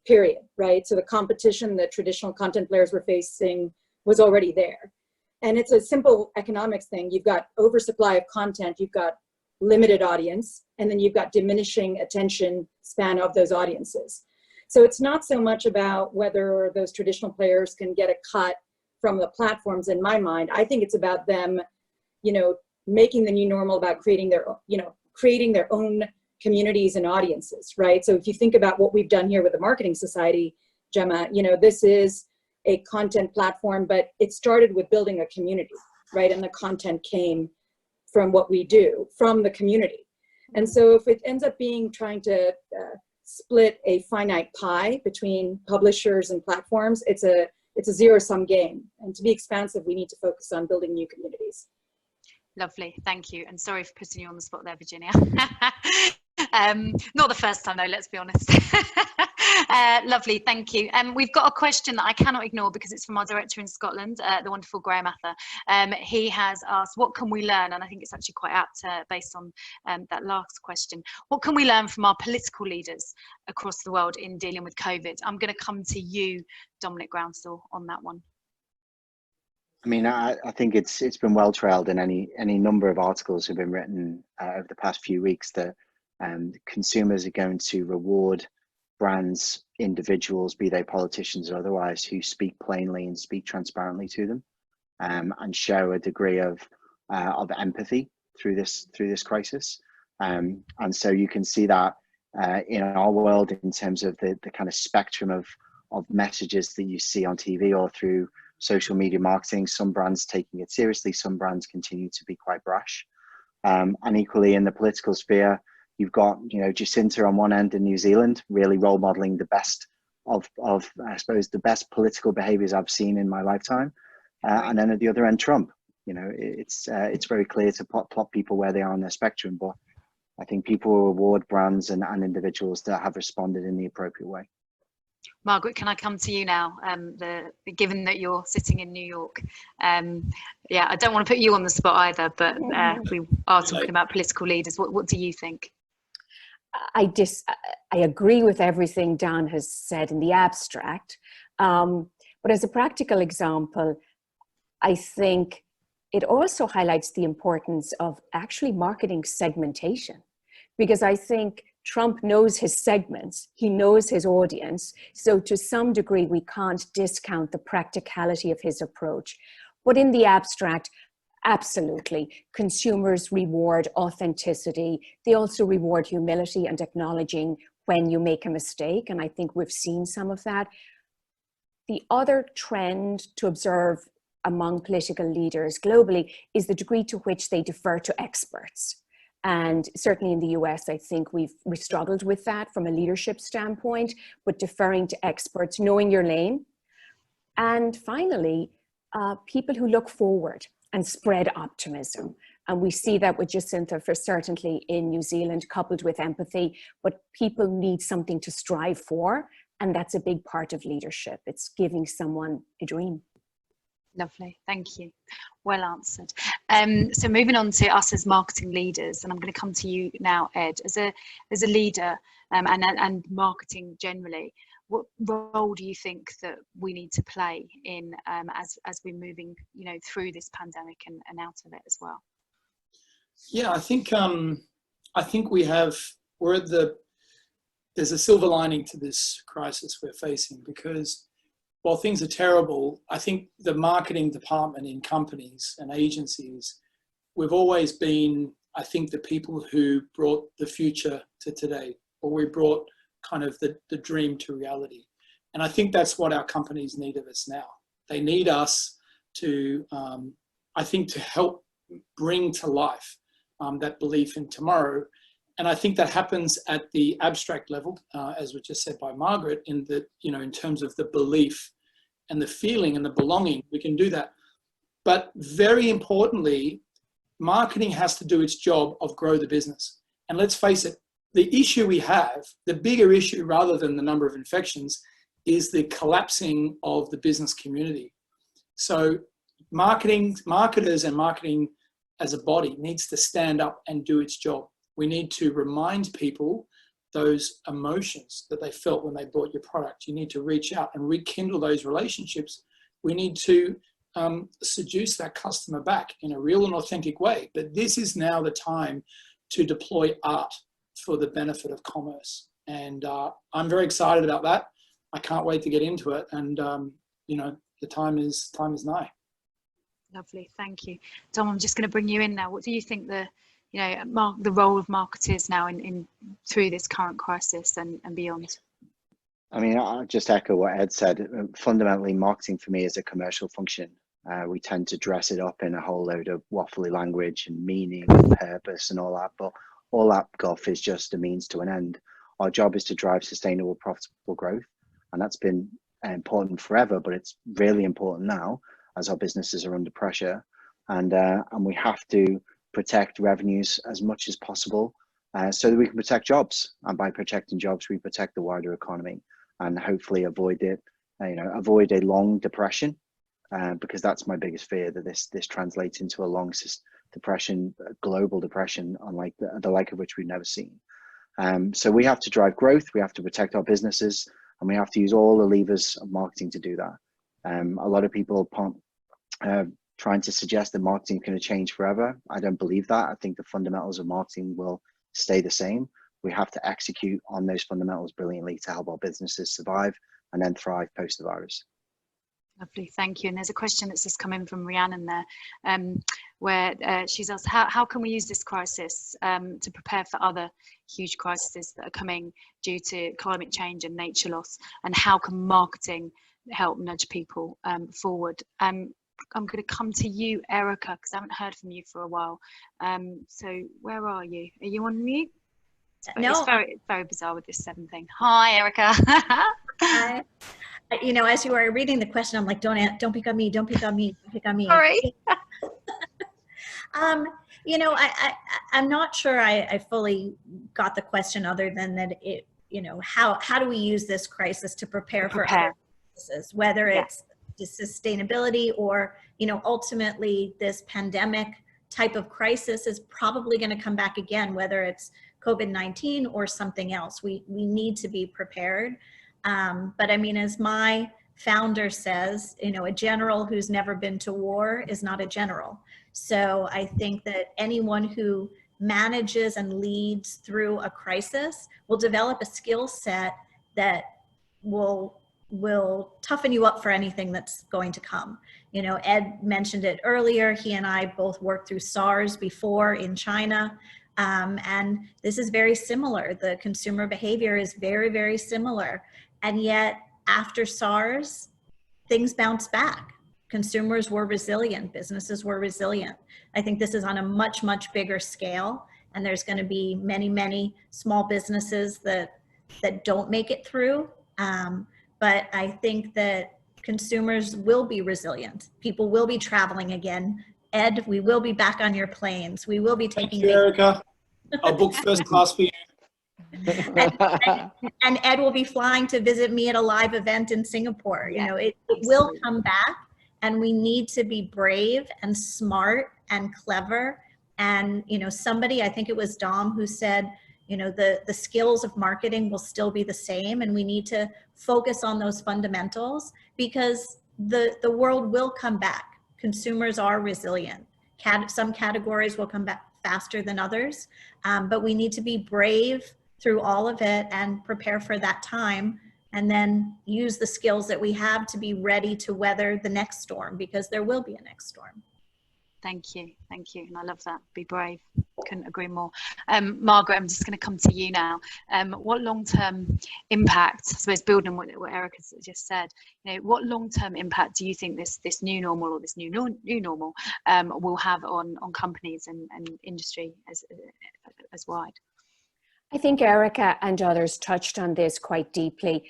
period, right? So the competition that traditional content players were facing was already there. And it's a simple economics thing. You've got oversupply of content, you've got limited audience, and then you've got diminishing attention span of those audiences. So it's not so much about whether those traditional players can get a cut from the platforms. In my mind, I think it's about them, making the new normal about creating their own communities and audiences, right? So if you think about what we've done here with the Marketing Society, Gemma, this is a content platform, but it started with building a community, right? And the content came from what we do, from the community. And so if it ends up being trying to split a finite pie between publishers and platforms, it's a zero-sum game. And to be expansive, we need to focus on building new communities. Lovely, thank you. And sorry for putting you on the spot there, Virginia. Not the first time though, let's be honest. Lovely, thank you. We've got a question that I cannot ignore because it's from our director in Scotland, the wonderful Graham Ather. He has asked, what can we learn? And I think it's actually quite apt based on that last question. What can we learn from our political leaders across the world in dealing with COVID? I'm going to come to you, Dominic Groundsell, on that one. I mean, I think it's been well trailed in any number of articles have been written over the past few weeks that consumers are going to reward brands, individuals, be they politicians or otherwise, who speak plainly and speak transparently to them, and show a degree of empathy through this crisis. And so you can see that in our world in terms of the kind of spectrum of messages that you see on TV or through social media marketing. Some brands taking it seriously, some brands continue to be quite brash. And equally in the political sphere, you've got, Jacinta on one end in New Zealand, really role modeling the best of I suppose, the best political behaviors I've seen in my lifetime. And then at the other end, Trump. It's very clear to plot people where they are on their spectrum, but I think people will reward brands and individuals that have responded in the appropriate way. Margaret, can I come to you now? Given that you're sitting in New York, yeah, I don't want to put you on the spot either, but we are talking about political leaders. What do you think? I agree with everything Dan has said in the abstract, but as a practical example, I think it also highlights the importance of actually marketing segmentation, because I think Trump knows his segments, he knows his audience, so to some degree we can't discount the practicality of his approach. But in the abstract, absolutely, consumers reward authenticity. They also reward humility and acknowledging when you make a mistake, and I think we've seen some of that. The other trend to observe among political leaders globally is the degree to which they defer to experts. And certainly in the US, I think we struggled with that from a leadership standpoint, but deferring to experts, knowing your lane. And finally, people who look forward and spread optimism. And we see that with Jacinta for certainly in New Zealand, coupled with empathy, but people need something to strive for. And that's a big part of leadership. It's giving someone a dream. Lovely, thank you. Well answered. So moving on to us as marketing leaders, and I'm going to come to you now, Ed, as a leader and marketing generally. What role do you think that we need to play in as we're moving, through this pandemic and out of it as well? Yeah, I think there's a silver lining to this crisis we're facing, because while things are terrible, I think the marketing department in companies and agencies, we've always been, I think, the people who brought the future to today, or we brought kind of the dream to reality. And I think that's what our companies need of us now. They need us to, I think, to help bring to life that belief in tomorrow. And I think that happens at the abstract level, as was just said by Margaret, in terms of the belief and the feeling and the belonging. We can do that. But very importantly, marketing has to do its job of grow the business. And let's face it, the issue we have, the bigger issue rather than the number of infections, is the collapsing of the business community. So marketers and marketing as a body needs to stand up and do its job. We need to remind people those emotions that they felt when they bought your product. You need to reach out and rekindle those relationships. We need to seduce that customer back in a real and authentic way. But this is now the time to deploy art for the benefit of commerce. And I'm very excited about that. I can't wait to get into it. And, the time is nigh. Lovely, thank you. Dom, I'm just going to bring you in now. What do you think the role of marketers now in through this current crisis and beyond? I mean, I'll just echo what Ed said. Fundamentally, marketing for me is a commercial function. We tend to dress it up in a whole load of waffly language and meaning and purpose and all that, but all that guff is just a means to an end. Our job is to drive sustainable, profitable growth, and that's been important forever, but it's really important now as our businesses are under pressure, and we have to protect revenues as much as possible so that we can protect jobs. And by protecting jobs, we protect the wider economy and hopefully avoid avoid a long depression, because that's my biggest fear, that this translates into a long depression, global depression, unlike the like of which we've never seen. So we have to drive growth, we have to protect our businesses, and we have to use all the levers of marketing to do that. A lot of people trying to suggest that marketing is going to change forever. I don't believe that. I think the fundamentals of marketing will stay the same. We have to execute on those fundamentals brilliantly to help our businesses survive and then thrive post the virus. Lovely, thank you. And there's a question that's just come in from Rhiannon there, where she's asked, how can we use this crisis to prepare for other huge crises that are coming due to climate change and nature loss? And how can marketing help nudge people forward? I'm going to come to you, Erica, because I haven't heard from you for a while. So where are you? Are you on mute? No. It's very bizarre with this 7 thing. Hi, Erica. Hi. You know, as you were reading the question, I'm like, don't pick on me, don't pick on me, don't pick on me. Sorry. You know, I'm not sure I fully got the question, other than that it, you know, how do we use this crisis to prepare for other crises, whether it's sustainability or, you know, ultimately this pandemic type of crisis is probably going to come back again, whether it's COVID-19 or something else. We need to be prepared. But I mean, as my founder says, you know, a general who's never been to war is not a general. So I think that anyone who manages and leads through a crisis will develop a skill set that will toughen you up for anything that's going to come. You know, Ed mentioned it earlier. He and I both worked through SARS before in China. And this is very similar. The consumer behavior is very, very similar. And yet after SARS, things bounced back. Consumers were resilient, businesses were resilient. I think this is on a much, much bigger scale. And there's going to be many, many small businesses that don't make it through. But I think that consumers will be resilient. People will be traveling again. Ed, we will be back on your planes. We will be taking. Thank you, Erica. I'll book first class for you. And Ed will be flying to visit me at a live event in Singapore. You know, it will come back, and we need to be brave and smart and clever. And, you know, somebody, I think it was Dom, who said, you know, the skills of marketing will still be the same, and we need to focus on those fundamentals, because the world will come back. Consumers are resilient. Some categories will come back faster than others, but we need to be brave through all of it and prepare for that time, and then use the skills that we have to be ready to weather the next storm, because there will be a next storm. Thank you, and I love that. Be brave. Couldn't agree more. Margaret, I'm just going to come to you now. What long-term impact, I suppose, building on what Erica just said, you know, what long-term impact do you think this new normal, or this new normal will have on companies and industry as wide? I think Erica and others touched on this quite deeply.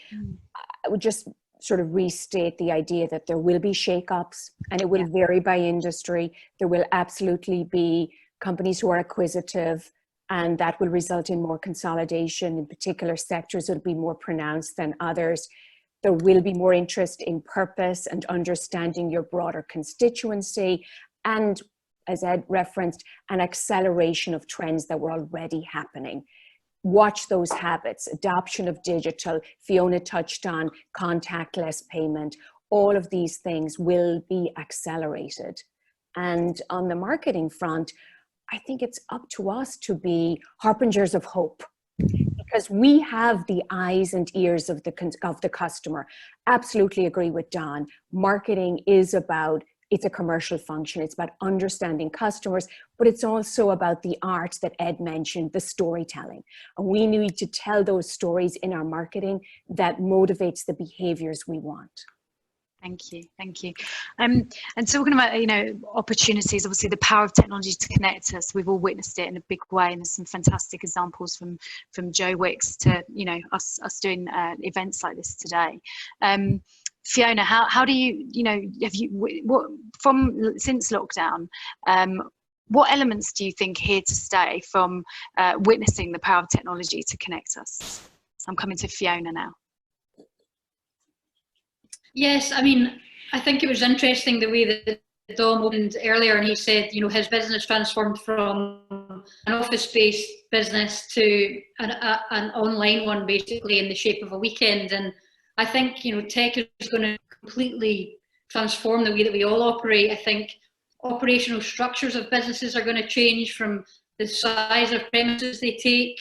I would just sort of restate the idea that there will be shake-ups, and it will vary by industry. There will absolutely be companies who are acquisitive, and that will result in more consolidation. In particular sectors will be more pronounced than others. There will be more interest in purpose and understanding your broader constituency, and, as Ed referenced, an acceleration of trends that were already happening. Watch those habits, adoption of digital. Fiona touched on contactless payment. All of these things will be accelerated. And on the marketing front, I think it's up to us to be harbingers of hope, because we have the eyes and ears of the customer. Absolutely agree with Don. Marketing is about, it's a commercial function. It's about understanding customers, but it's also about the art that Ed mentioned, the storytelling. And we need to tell those stories in our marketing that motivates the behaviors we want. Thank you. And talking about, you know, opportunities, obviously the power of technology to connect us, we've all witnessed it in a big way, and there's some fantastic examples from Joe Wicks to, you know, us doing events like this today. Fiona, how do you, you know, have you, what, from since lockdown, what elements do you think are here to stay from witnessing the power of technology to connect us? I'm coming to Fiona now. Yes, I mean, I think it was interesting the way that Dom opened earlier, and he said, you know, his business transformed from an office-based business to an online one, basically in the shape of a weekend. And I think, you know, tech is going to completely transform the way that we all operate. I think operational structures of businesses are going to change, from the size of premises they take,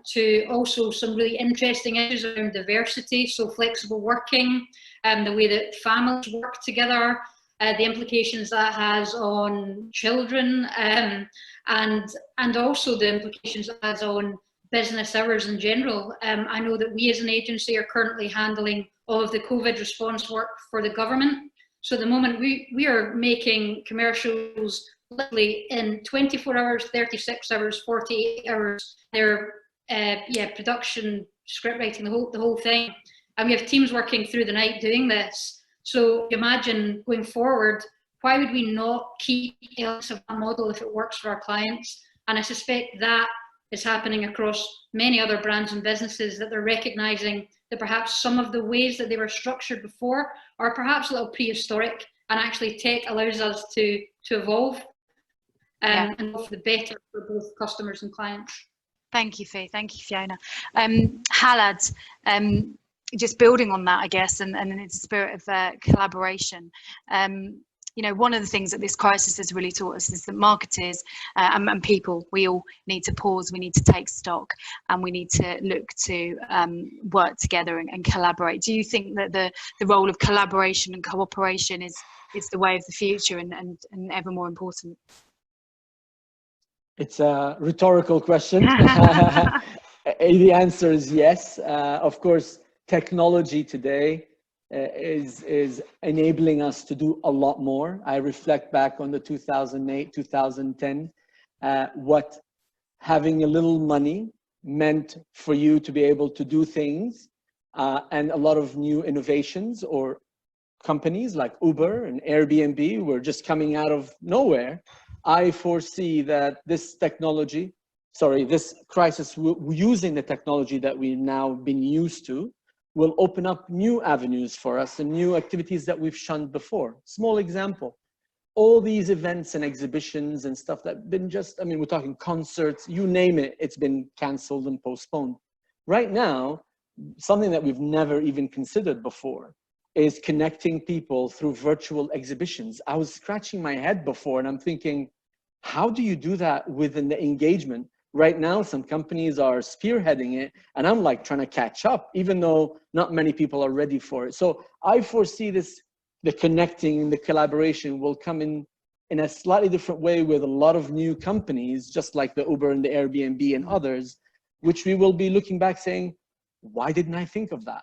to also some really interesting issues around diversity, so flexible working, the way that families work together, the implications that has on children, and also the implications that has on business hours in general. I know that we as an agency are currently handling all of the COVID response work for the government. So at the moment we are making commercials literally in 24 hours, 36 hours, 48 hours. They're production, script writing, the whole thing. And we have teams working through the night doing this. So imagine going forward, why would we not keep elements of that model if it works for our clients? And I suspect that is happening across many other brands and businesses, that they're recognizing that perhaps some of the ways that they were structured before are perhaps a little prehistoric, and actually tech allows us to evolve and for the better for both customers and clients. Thank you, Fee. Thank you, Fiona. Khaled, just building on that, I guess, and in the spirit of collaboration, you know, one of the things that this crisis has really taught us is that marketers and people, we all need to pause, we need to take stock, and we need to look to work together and collaborate. Do you think that the role of collaboration and cooperation is the way of the future and ever more important? It's a rhetorical question. The answer is yes. Of course, technology today is enabling us to do a lot more. I reflect back on the 2008, 2010, what having a little money meant for you to be able to do things, and a lot of new innovations, or companies like Uber and Airbnb were just coming out of nowhere. I foresee that this crisis, using the technology that we've now been used to, will open up new avenues for us and new activities that we've shunned before. Small example, all these events and exhibitions and stuff that have been just, I mean, we're talking concerts, you name it, it's been canceled and postponed. Right now, something that we've never even considered before is connecting people through virtual exhibitions. I was scratching my head before and I'm thinking, how do you do that within the engagement? Right now, some companies are spearheading it, and I'm like trying to catch up, even though not many people are ready for it. So I foresee the connecting and the collaboration will come in a slightly different way with a lot of new companies, just like the Uber and the Airbnb and others, which we will be looking back saying, why didn't I think of that?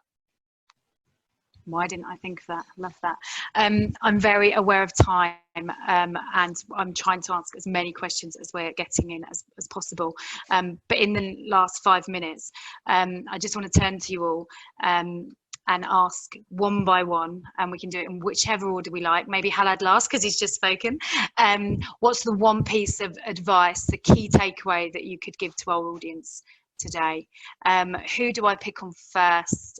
Why didn't I think of that? Love that. I'm very aware of time, and I'm trying to ask as many questions as we're getting in as possible. But in the last 5 minutes, I just want to turn to you all and ask one by one, and we can do it in whichever order we like. Maybe Khaled last, because he's just spoken. What's the one piece of advice, the key takeaway that you could give to our audience today? Who do I pick on first?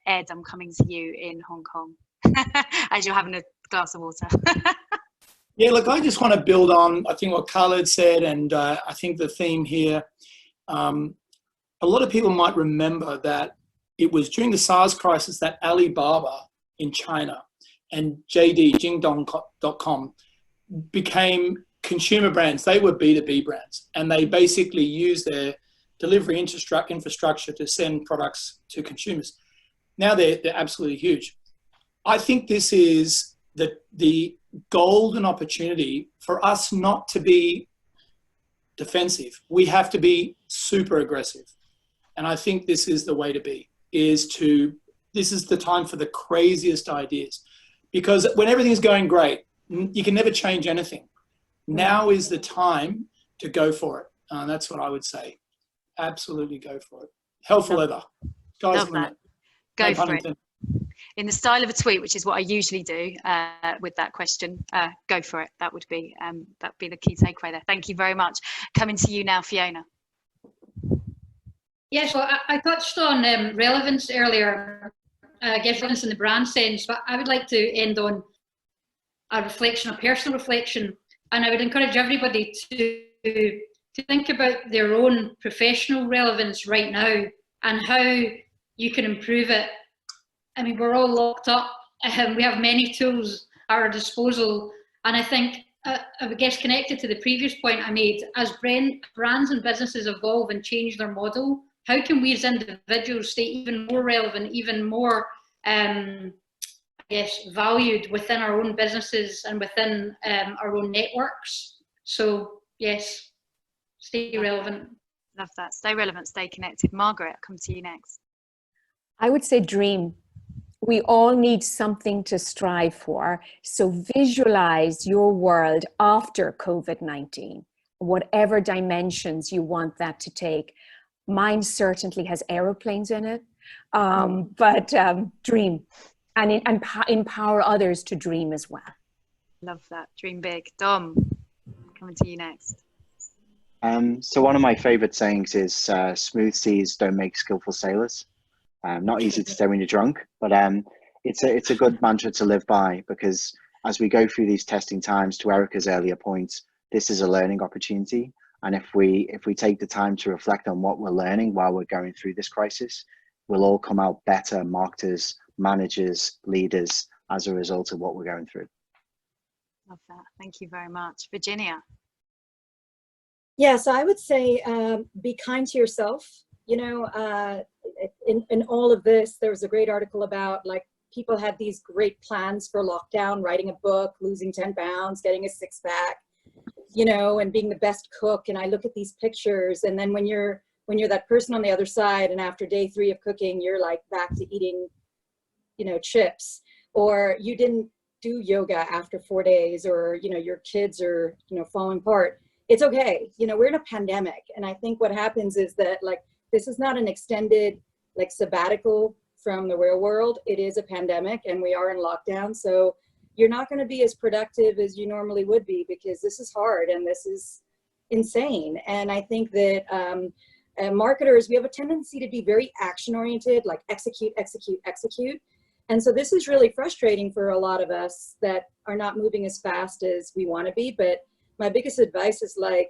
Ed, I'm coming to you in Hong Kong as you're having a glass of water. Yeah, look, I just want to build on, I think, what Khaled said, and I think the theme here, a lot of people might remember that it was during the SARS crisis that Alibaba in China and JD, Jingdong.com, became consumer brands. They were B2B brands, and they basically used their delivery infrastructure to send products to consumers. Now they're absolutely huge. I think this is the golden opportunity for us not to be defensive. We have to be super aggressive. And I think this is the way to be, this is the time for the craziest ideas. Because when everything's going great, you can never change anything. Now is the time to go for it. That's what I would say. Absolutely go for it. Hell for leather. Sky's the limit. Go for it. in the style of a tweet, which is what I usually do with that question, go for it. That'd be the key takeaway there. Thank you very much. Coming to you now, Fiona. Yeah, so I touched on relevance earlier, I guess relevance in the brand sense, but I would like to end on a reflection, a personal reflection, and I would encourage everybody to think about their own professional relevance right now and how you can improve it. I mean, we're all locked up. We have many tools at our disposal. And I think, I guess connected to the previous point I made, as brands and businesses evolve and change their model, how can we as individuals stay even more relevant, even more, I guess, valued within our own businesses and within our own networks? So yes, stay relevant. Love that. Stay relevant, stay connected. Margaret, I'll come to you next. I would say dream. We all need something to strive for. So visualize your world after COVID-19, whatever dimensions you want that to take. Mine certainly has aeroplanes in it, but dream and empower others to dream as well. Love that. Dream big. Dom, coming to you next. So one of my favorite sayings is smooth seas don't make skillful sailors. Not easy to say when you're drunk, but it's a good mantra to live by, because as we go through these testing times, to Erica's earlier points, this is a learning opportunity. And if we take the time to reflect on what we're learning while we're going through this crisis, we'll all come out better marketers, managers, leaders as a result of what we're going through. Love that. Thank you very much. Virginia. Yes, I would say be kind to yourself. You know, in all of this, there was a great article about, like, people had these great plans for lockdown, writing a book, losing 10 pounds, getting a six-pack, you know, and being the best cook. And I look at these pictures, and then when you're that person on the other side, and after day 3 of cooking, you're like back to eating, you know, chips, or you didn't do yoga after 4 days, or, you know, your kids are, you know, falling apart. It's okay. You know, we're in a pandemic. And I think what happens is that, like, this is not an extended, like, sabbatical from the real world. It is a pandemic, and we are in lockdown. So you're not going to be as productive as you normally would be, because this is hard and this is insane. And I think that marketers, we have a tendency to be very action oriented, like execute, execute, execute. And so this is really frustrating for a lot of us that are not moving as fast as we want to be. But my biggest advice is, like,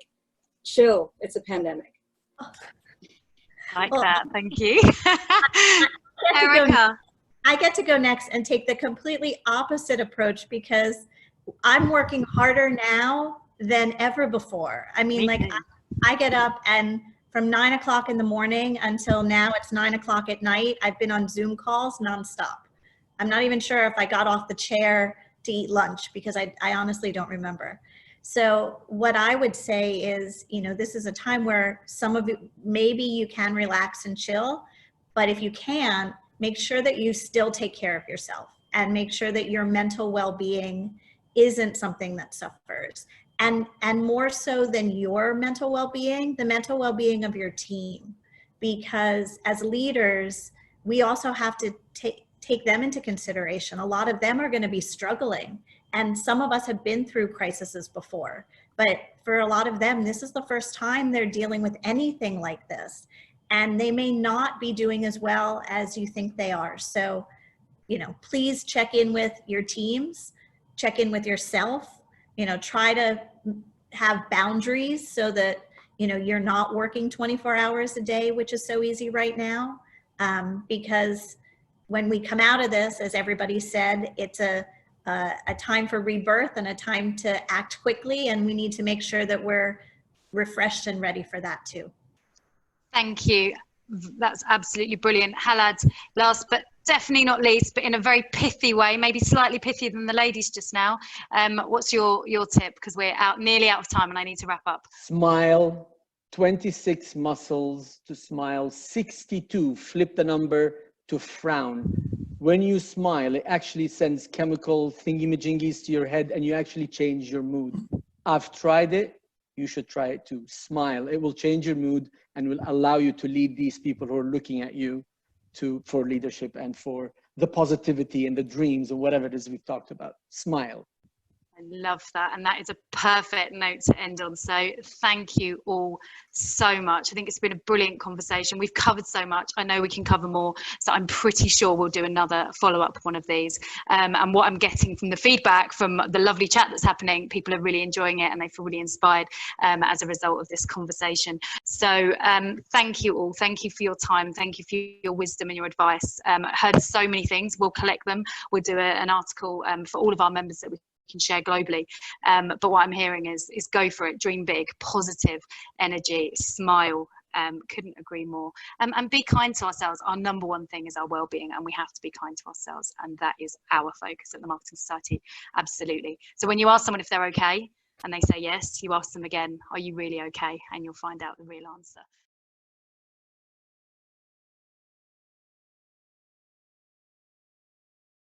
chill. It's a pandemic. Like that. Thank you. Erica. I get to go next and take the completely opposite approach, because I'm working harder now than ever before. I mean, like, I get up, and from 9 o'clock in the morning until now, it's 9 o'clock at night, I've been on Zoom calls nonstop. I'm not even sure if I got off the chair to eat lunch, because I honestly don't remember. So what I would say is, you know, this is a time where some of you, maybe you can relax and chill, but if you can't, make sure that you still take care of yourself, and make sure that your mental well-being isn't something that suffers. And more so than your mental well-being, the mental well-being of your team, because as leaders, we also have to take them into consideration. A lot of them are going to be struggling, and some of us have been through crises before, but for a lot of them, this is the first time they're dealing with anything like this, and they may not be doing as well as you think they are. So, you know, please check in with your teams, check in with yourself, you know, try to have boundaries so that, you know, you're not working 24 hours a day, which is so easy right now, because when we come out of this, as everybody said, it's a time for rebirth and a time to act quickly, and we need to make sure that we're refreshed and ready for that too. Thank you. That's absolutely brilliant. Halad, last but definitely not least, but in a very pithy way, maybe slightly pithier than the ladies just now. What's your tip? Because we're nearly out of time and I need to wrap up. Smile. 26 muscles to smile. 62. Flip the number to frown. When you smile, it actually sends chemical thingy-majingies to your head, and you actually change your mood. I've tried it. You should try it too. Smile. It will change your mood and will allow you to lead these people who are looking at you for leadership and for the positivity and the dreams and whatever it is we've talked about. Smile. I love that, and that is a perfect note to end on. So thank you all so much. I think it's been a brilliant conversation. We've covered so much. I know we can cover more, so I'm pretty sure we'll do another follow-up one of these. And what I'm getting from the feedback from the lovely chat that's happening, people are really enjoying it and they feel really inspired as a result of this conversation. So thank you all. Thank you for your time. Thank you for your wisdom and your advice. I heard so many things. We'll collect them. We'll do an article for all of our members that we can share globally, but what I'm hearing is go for it, dream big, positive energy, smile. Couldn't agree more. And be kind to ourselves. Our number one thing is our well-being, and we have to be kind to ourselves, and that is our focus at the Marketing Society. Absolutely. So when you ask someone if they're okay and they say yes, you ask them again, are you really okay? And you'll find out the real answer.